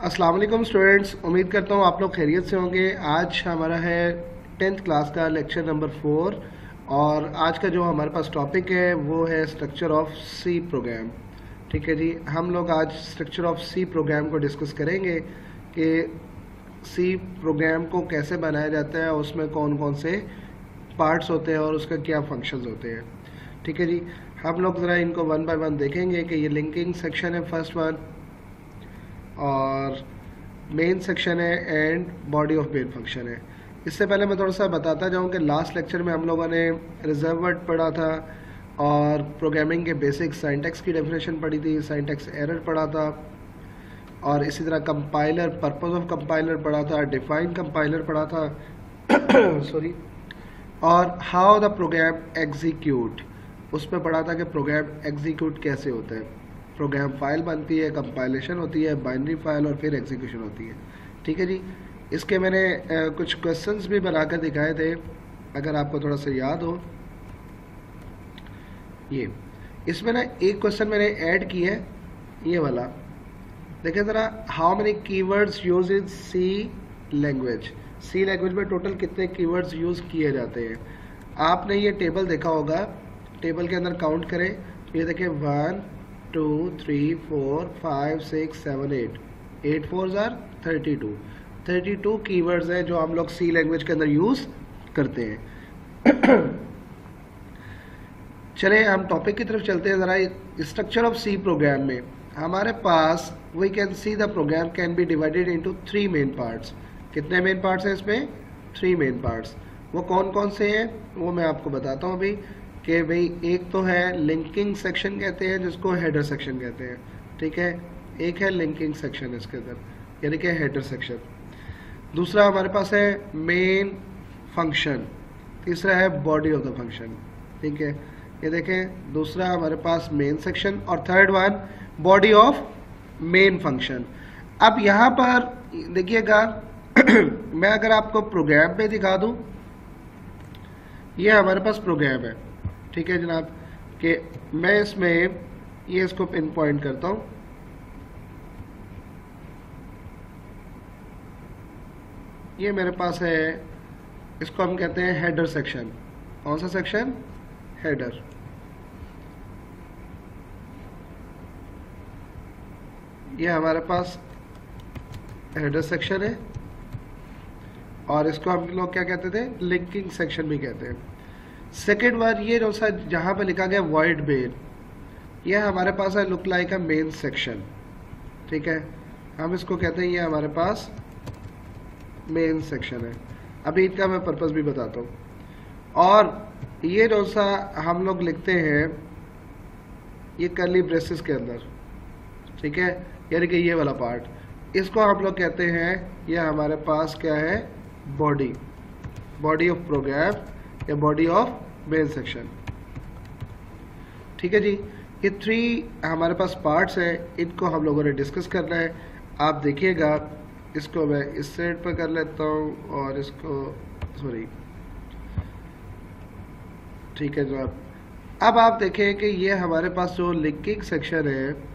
अस्सलाम वालेकुम स्टूडेंट्स, उम्मीद करता हूँ आप लोग खैरियत से होंगे। आज हमारा है 10th क्लास का लेक्चर नंबर 4 और आज का जो हमारे पास टॉपिक है वो है स्ट्रक्चर ऑफ सी प्रोग्राम। ठीक है जी, हम लोग आज स्ट्रक्चर ऑफ सी प्रोग्राम को डिस्कस करेंगे कि सी प्रोग्राम को कैसे बनाया जाता है, उसमें कौन कौन से पार्ट्स होते हैं और उसका क्या फंक्शंस होते हैं। ठीक है जी, हम लोग ज़रा इनको वन बाय वन देखेंगे कि ये लिंकिंग सेक्शन है फर्स्ट वन, और मेन सेक्शन है and body of main function है। इससे पहले मैं थोड़ा सा बताता जाऊँ कि लास्ट लेक्चर में हम लोगों ने रिजर्व वर्ड पढ़ा था और प्रोग्रामिंग के बेसिक सिंटैक्स की डेफिनेशन पढ़ी थी, सिंटैक्स एरर पढ़ा था, और इसी तरह कंपाइलर, पर्पस ऑफ कंपाइलर पढ़ा था, डिफाइन कंपाइलर पढ़ा था सॉरी, और हाउ द प्रोग्राम एग्जीक्यूट, उसमें पढ़ा था कि प्रोग्राम एग्जीक्यूट कैसे होता है। प्रोग्राम फाइल बनती है, कंपाइलेशन होती है, बाइनरी फाइल, और फिर एग्जीक्यूशन होती है। ठीक है जी, इसके मैंने कुछ क्वेश्चंस भी बनाकर दिखाए थे, अगर आपको थोड़ा सा याद हो। ये इसमें ना एक क्वेश्चन मैंने ऐड किया है, ये वाला देखिए ज़रा, how many keywords use in C language. C language में टोटल कितने कीवर्ड्स यूज़ किए जाते हैं। आपने ये टेबल देखा होगा, टेबल के अंदर काउंट करें तो ये देखिए 1 2 3 4 5 6 7 8 8 4 आर 32 कीवर्ड्स हैं जो हम लोग सी लैंग्वेज के अंदर यूज़ करते हैं। चले हम टॉपिक की तरफ चलते हैं ज़रा। स्ट्रक्चर ऑफ सी प्रोग्राम में हमारे पास we can see the program can be divided into 3 main parts. कितने मेन पार्ट्स हैं इसमें? 3 मेन पार्ट्स। वो कौन कौन से हैं वो मैं आपको बताता हूँ अभी। कि भाई एक तो है लिंकिंग सेक्शन कहते हैं, जिसको हेडर सेक्शन कहते हैं। ठीक है, एक है लिंकिंग सेक्शन इसके अंदर, यानी कि हेडर सेक्शन। दूसरा हमारे पास है मेन फंक्शन, तीसरा है बॉडी ऑफ द फंक्शन। ठीक है, ये देखें, दूसरा हमारे पास मेन सेक्शन और third one body of main function. अब यहाँ पर देखिएगा मैं अगर आपको प्रोग्राम पे दिखा दूँ, ये हमारे पास प्रोग्राम है। ठीक है जनाब, कि मैं इसमें ये इसको पिन पॉइंट करता हूँ। ये मेरे पास है, इसको हम कहते हैं हेडर सेक्शन। कौन सा सेक्शन? हेडर। ये हमारे पास हेडर सेक्शन है और इसको हम लोग क्या कहते थे? लिंकिंग सेक्शन भी कहते हैं। सेकेंड वन, ये जो सा जहाँ पे लिखा गया वॉइड मेन, ये हमारे पास है लुक लाइक अ मेन सेक्शन। ठीक है, हम इसको कहते हैं ये हमारे पास मेन सेक्शन है। अभी इनका मैं पर्पस भी बताता हूँ। और ये जो सा हम लोग लिखते हैं ये कर्ली ब्रेसेस के अंदर, ठीक है, यानी कि ये वाला पार्ट, इसको हम लोग कहते हैं ये हमारे पास क्या है? बॉडी, बॉडी ऑफ प्रोग्राम या बॉडी ऑफ मेन सेक्शन। ठीक है जी, ये 3 हमारे पास पार्ट्स हैं, इनको हम लोगों ने डिस्कस करना है। आप देखिएगा, इसको मैं इस साइड पर कर लेता हूँ और इसको सॉरी, ठीक है जनाब। अब आप देखें कि ये हमारे पास जो लिंकिंग सेक्शन है,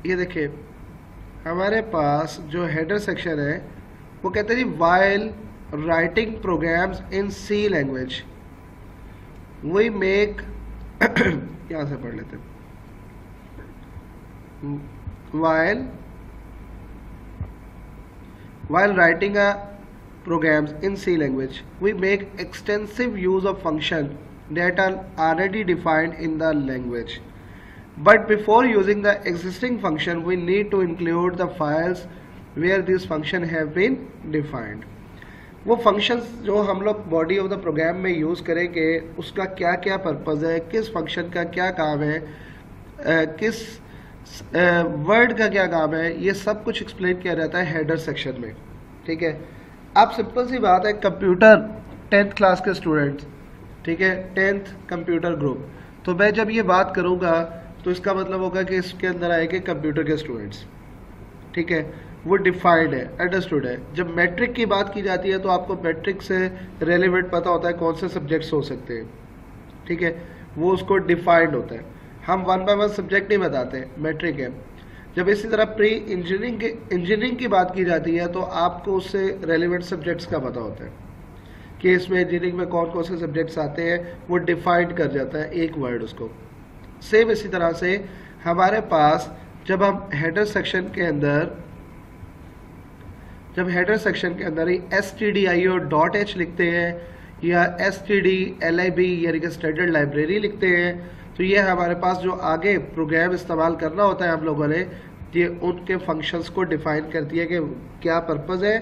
ये देखिए हमारे पास जो हेडर सेक्शन है वो कहते हैं जी, while writing programs in C language we make यहाँ से पढ़ लेते हैं, while writing a programs in C language we make extensive use of functions that are already defined in the language. But before using the existing function, we need to include the files where these functions have been defined. वो functions जो हम लोग body of the program में use करेंगे, उसका क्या क्या purpose है, किस function का क्या काम है, किस word का क्या काम है, ये सब कुछ explain किया जाता है header section में। ठीक है, अब सिंपल सी बात है, कंप्यूटर 10th क्लास के स्टूडेंट्स, ठीक है, 10th कंप्यूटर ग्रुप, तो मैं जब ये बात करूँगा तो इसका मतलब होगा कि इसके अंदर आएंगे कंप्यूटर के स्टूडेंट्स। ठीक है, वो डिफाइंड है, अंडरस्टूड है। जब मैट्रिक की बात की जाती है तो आपको मैट्रिक से रेलेवेंट पता होता है कौन से सब्जेक्ट्स हो सकते हैं। ठीक है, वो उसको डिफाइंड होता है। हम 1 बाय 1 सब्जेक्ट नहीं बताते, मैट्रिक है। जब इसी तरह प्री इंजीनियरिंग की बात की जाती है तो आपको उससे रेलिवेंट सब्जेक्ट्स का पता होता है कि इसमें इंजीनियरिंग में कौन कौन से सब्जेक्ट्स आते हैं, वो डिफाइंड कर जाता है एक वर्ड उसको। सेम इसी तरह से हमारे पास जब हम हेडर सेक्शन के अंदर ही stdio.h लिखते हैं या stdlib यानी कि स्टैंडर्ड लाइब्रेरी लिखते हैं, तो ये हमारे पास जो आगे प्रोग्राम इस्तेमाल करना होता है हम लोगों ने, ये उनके फंक्शंस को डिफाइन करती है कि क्या पर्पस है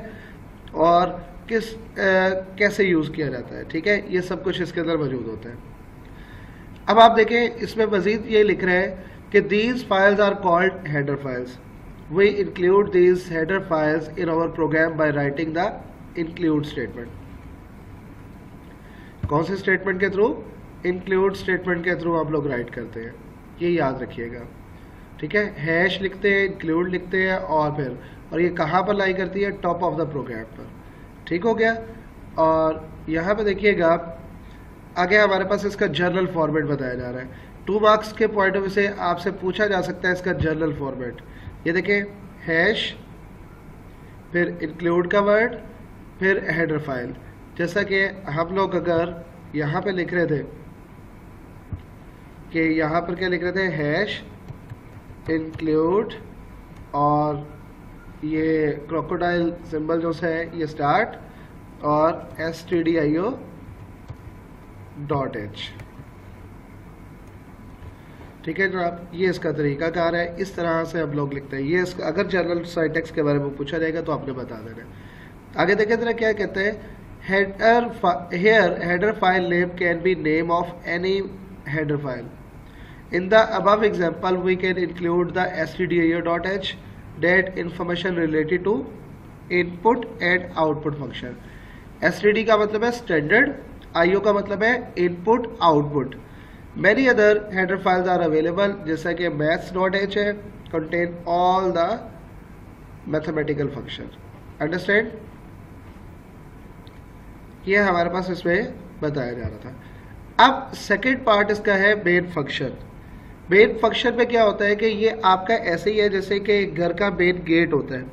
और कैसे यूज़ किया जाता है। ठीक है, ये सब कुछ इसके अंदर मौजूद होता है। अब आप देखें, इसमें मजीद ये लिख रहे हैं कि these files are called header files. We include these header files in our program by writing the include statement. कौन से स्टेटमेंट के थ्रू? इंक्लूड स्टेटमेंट के थ्रू आप लोग राइट करते हैं, ये याद रखिएगा। ठीक है, हैश लिखते हैं, इंक्लूड लिखते हैं और ये कहाँ पर लाई करती है? टॉप ऑफ द प्रोग्राम पर। ठीक हो गया। और यहाँ पे देखिएगा आगे हमारे पास इसका जर्नल फॉर्मेट बताया जा रहा है। 2 मार्क्स के पॉइंट ऑफ व्यू से आपसे पूछा जा सकता है इसका जर्नल फॉर्मेट। ये देखें, हैश, फिर इंक्लूड का वर्ड, फिर हेडर फाइल। जैसा कि हम लोग अगर यहाँ पे लिख रहे थे कि यहाँ पर क्या लिख रहे थे? हैश, इंक्लूड और ये क्रोकोडाइल सिंबल जो है ये स्टार्ट और stdio.h। ठीक है जनाब, ये इसका तरीकाकार है, इस तरह से हम लोग लिखते हैं। ये अगर जर्नल सिंटैक्स के बारे में पूछा जाएगा तो आपने बता देना। आगे देखें जरा क्या कहते हैं। header file name can be name of any header file. In the above example, we can include the stdio.h, that information related to input and output function. std का मतलब है standard, io का मतलब है input output. Many other header files are available, जैसा कि maths.h है, contain all the mathematical function. Understand? ये हमारे पास इसमें बताया जा रहा था। अब सेकेंड पार्ट इसका है मेन फंक्शन। मेन फंक्शन में क्या होता है कि ये आपका ऐसे ही है जैसे कि घर का मेन गेट होता है।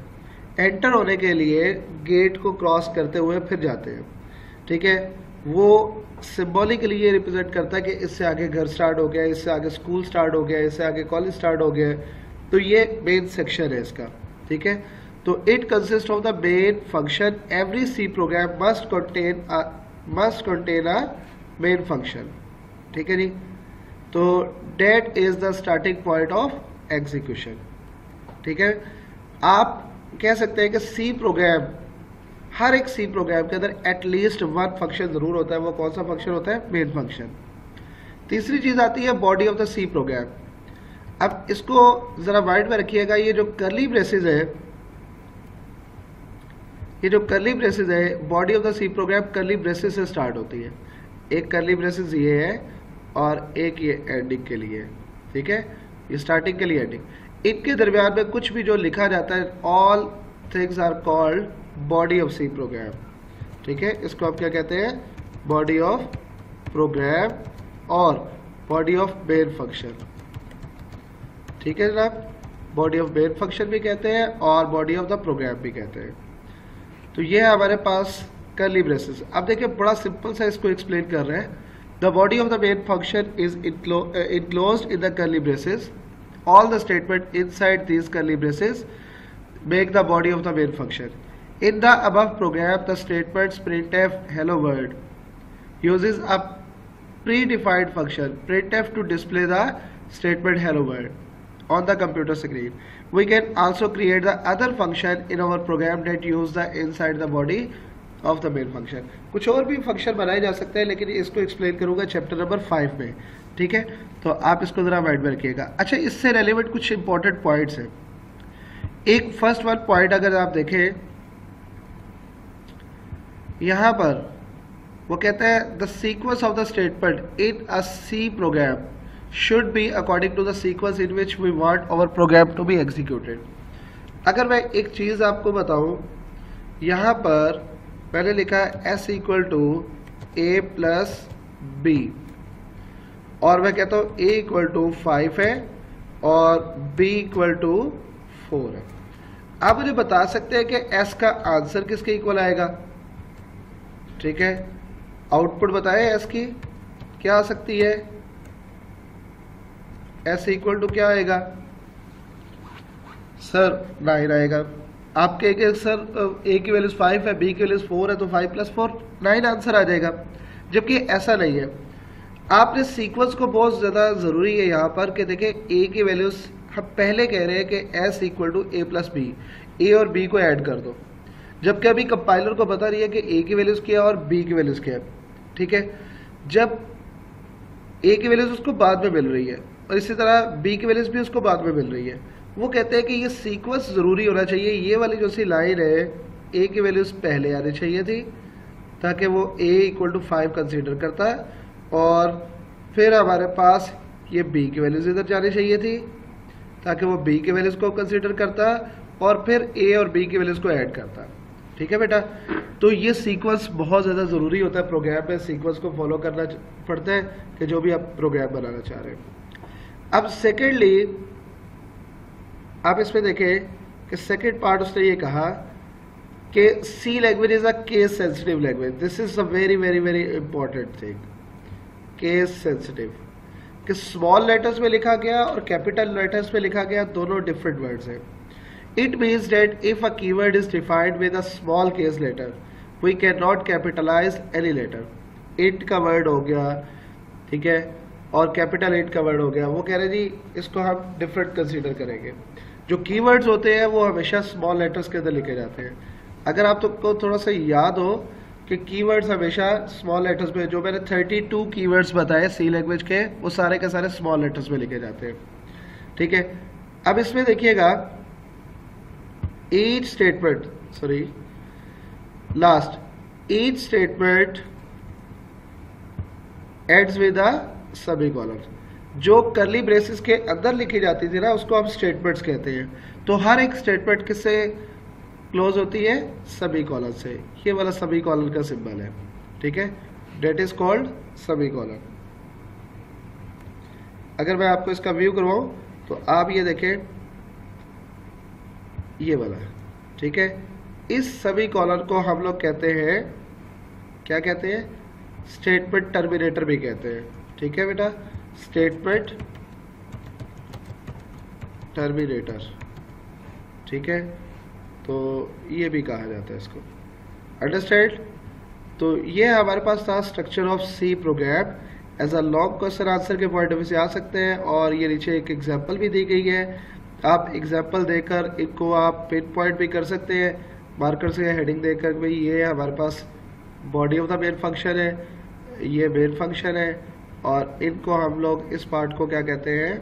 एंटर होने के लिए गेट को क्रॉस करते हुए फिर जाते हैं। ठीक है, वो सिंबॉलिकली ये रिप्रेजेंट करता है कि इससे आगे घर स्टार्ट हो गया, इससे आगे स्कूल स्टार्ट हो गया, इससे आगे कॉलेज स्टार्ट हो गया। तो ये मेन सेक्शन है इसका। ठीक है, तो it consist of the main function. Every C program must contain a main function. ठीक है जी, तो that is the starting point of execution. ठीक है, आप कह सकते हैं कि सी प्रोग्राम, हर एक सी प्रोग्राम के अंदर एटलीस्ट 1 फंक्शन जरूर होता है। वो कौन सा फंक्शन होता है? Main function. तीसरी चीज आती है body of the C program. अब इसको जरा माइंड में रखिएगा, ये जो कर्ली ब्रेसेस है, ये जो कर्ली ब्रेसेस है, body of the C program curly braces से स्टार्ट होती है। एक कर्ली ब्रेसेस ये है और एक ये एंडिंग के लिए। ठीक है, ये स्टार्टिंग के लिए, एंडिंग। इनके दरमियान में कुछ भी जो लिखा जाता है, all things are called body of C program. ठीक है, इसको आप क्या कहते हैं? बॉडी ऑफ प्रोग्राम और बॉडी ऑफ मेन फंक्शन। ठीक है जनाब, बॉडी ऑफ मेन फंक्शन भी कहते हैं और बॉडी ऑफ द प्रोग्राम भी कहते हैं। तो ये है हमारे पास कर्ली ब्रेसेस। अब देखिए बड़ा सिंपल सा इसको एक्सप्लेन कर रहे हैं। The body of the main function is enclosed in the curly braces. All the statement inside these curly braces make the body of the main function. In the above program, the statements printf hello world uses a predefined function printf to display the statement hello world on the computer screen. We can also create the other function in our program that use the inside the body of the main function. कुछ और भी function बनाए जा सकते हैं, लेकिन इसको explain करूंगा चैप्टर नंबर 5 में। ठीक है, तो आप इसको जरा माइंड में रखिएगा। अच्छा, इससे रेलेवेंट कुछ इंपॉर्टेंट पॉइंट्स हैं। एक फर्स्ट वन पॉइंट अगर आप देखें, यहां पर वो कहता है the sequence of the statement in a C program should be according to the sequence in which we want our program to be executed. अगर मैं एक चीज आपको बताऊं, यहां पर मैंने लिखा s equal to a plus b। और मैं कहता हूँ a इक्वल टू 5 है और b इक्वल टू 4 है। आप मुझे बता सकते हैं कि s का आंसर किसके इक्वल आएगा? ठीक है, आउटपुट बताएं s की क्या आ सकती है? s इक्वल टू क्या आएगा सर? 9 आएगा। आप कहेंगे सर a की वैल्यूज 5 है, b की वैल्यूज 4 है, तो 5 + 4 9 आंसर आ जाएगा, जबकि ऐसा नहीं है। आपने सीक्वेंस को बहुत ज़्यादा ज़रूरी है यहाँ पर कि देखें a की वैल्यूज हम पहले कह रहे हैं कि s equal to a + b, a और b को ऐड कर दो, जबकि अभी कंपाइलर को पता नहीं है कि a की वैल्यूज क्या है और b की वैल्यूज क्या है। ठीक है, जब a की वैल्यूज उसको बाद में मिल रही है और इसी तरह b की वैल्यूज भी उसको बाद में मिल रही है, वो कहते हैं कि ये सीक्वेंस ज़रूरी होना चाहिए। ये वाली जो सी लाइन है a की वैल्यूज पहले आनी चाहिए थी ताकि वो a इक्वल टू 5 कंसीडर करता है, और फिर हमारे पास ये b की वैल्यूज इधर जानी चाहिए थी ताकि वो b की वैल्यूज को कंसीडर करता, और फिर a और b की वैल्यूज को ऐड करता। ठीक है बेटा, तो ये सीक्वेंस बहुत ज़्यादा ज़रूरी होता है प्रोग्राम में, सीक्वेंस को फॉलो करना पड़ता है कि जो भी आप प्रोग्राम बनाना चाह रहे हैं। अब सेकेंडली आप इसमें देखें कि सेकेंड पार्ट उसने ये कहा कि C language is a case sensitive language. This is a very very very important thing, case sensitive, कि स्मॉल लेटर्स में लिखा गया और कैपिटल लेटर्स में लिखा गया, दोनों डिफरेंट वर्ड्स हैं। It means that if a keyword is defined with a small case letter we can not capitalize any letter. It का वर्ड हो गया, ठीक है, और कैपिटल इट का वर्ड हो गया, वो कह रहे जी इसको हम डिफरेंट कंसीडर करेंगे। जो कीवर्ड्स होते हैं वो हमेशा स्मॉल लेटर्स के अंदर लिखे जाते हैं। अगर आप तुमको थोड़ा सा याद हो कि कीवर्ड्स हमेशा स्मॉल लेटर्स में, जो मैंने 32 कीवर्ड्स बताए सी लैंग्वेज के, वो सारे के सारे स्मॉल लेटर्स में लिखे जाते हैं। ठीक है, अब इसमें देखिएगा each statement, sorry last, each statement ends with a semicolon. जो करली ब्रेसेस के अंदर लिखी जाती थी ना उसको हम स्टेटमेंट्स कहते हैं। तो हर एक स्टेटमेंट किससे क्लोज होती है? सेमीकोलन से। ये वाला सेमीकोलन का सिंबल है, ठीक है, डेट इज कॉल्ड सेमीकोलन। अगर मैं आपको इसका व्यू करवाऊं तो आप ये देखें, ये वाला, ठीक है, इस सेमीकोलन को हम लोग कहते हैं, क्या कहते हैं? स्टेटमेंट टर्मिनेटर भी कहते हैं। ठीक है बेटा, स्टेटमेंट टर्मिनेटर, ठीक है, तो ये भी कहा जाता है इसको, अंडरस्टैंड। तो ये हमारे पास था structure of C program. As a long question answer के पॉइंट ऑफ व्यू से आ सकते हैं, और ये नीचे एक एग्जांपल भी दी गई है, आप एग्जांपल देकर इनको आप पिन पॉइंट भी कर सकते हैं, मार्कर से हेडिंग देकर, भाई ये हमारे पास body of the main function है, ये मेन फंक्शन है, और इनको हम लोग इस पार्ट को क्या कहते हैं?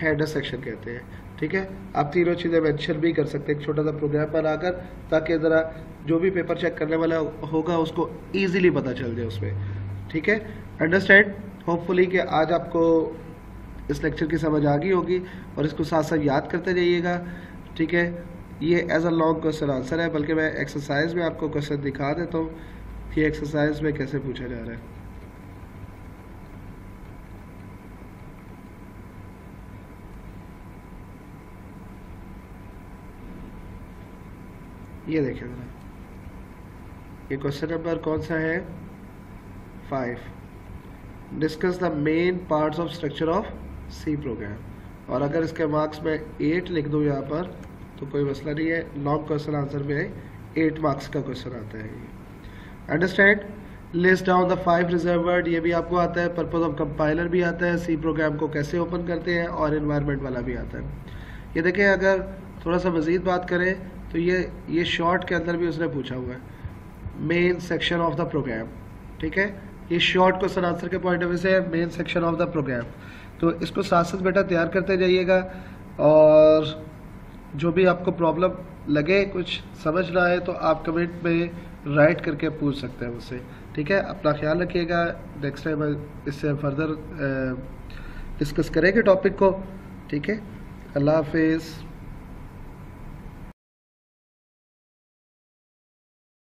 हेडर सेक्शन कहते हैं। ठीक है, आप तीनों चीज़ें मेंशन भी कर सकते हैं एक छोटा सा प्रोग्राम बनाकर, ताकि ज़रा जो भी पेपर चेक करने वाला होगा उसको इजीली पता चल जाए उसमें। ठीक है, अंडरस्टैंड। होपफुली कि आज आपको इस लेक्चर की समझ आ गई होगी, और इसको साथ साथ याद करते जाइएगा। ठीक है, ये as a long question answer है, बल्कि मैं एक्सरसाइज में आपको क्वेश्चन दिखा देता हूँ कि एक्सरसाइज में कैसे पूछा जा रहा है। ये देखिए जरा, ये क्वेश्चन नंबर कौन सा है? 5। Discuss the main parts of structure of C program. और अगर इसके मार्क्स में 8 लिख दूँ यहाँ पर तो कोई मसला नहीं है, लॉन्ग क्वेश्चन आंसर में 8 मार्क्स का क्वेश्चन आता है ये। Understand. List down the 5 reserve word, ये भी आपको आता है। पर्पज ऑफ कंपाइलर भी आता है, सी प्रोग्राम को कैसे ओपन करते हैं, और एनवायरनमेंट वाला भी आता है। ये देखें, अगर थोड़ा सा मज़ीद बात करें तो ये शॉर्ट के अंदर भी उसने पूछा हुआ है, main section of the program. ठीक है, ये शॉर्ट क्वेश्चन आंसर के पॉइंट ऑफ व्यू से main section of the program. तो इसको साथ साथ बेटा तैयार करते जाइएगा, और जो भी आपको प्रॉब्लम लगे, कुछ समझ ना आए, तो आप कमेंट में राइट करके पूछ सकते हैं मुझसे। ठीक है, अपना ख्याल रखिएगा। नेक्स्ट टाइम इससे फर्दर डिस्कस करेंगे टॉपिक को। ठीक है, अल्लाह हाफिज़।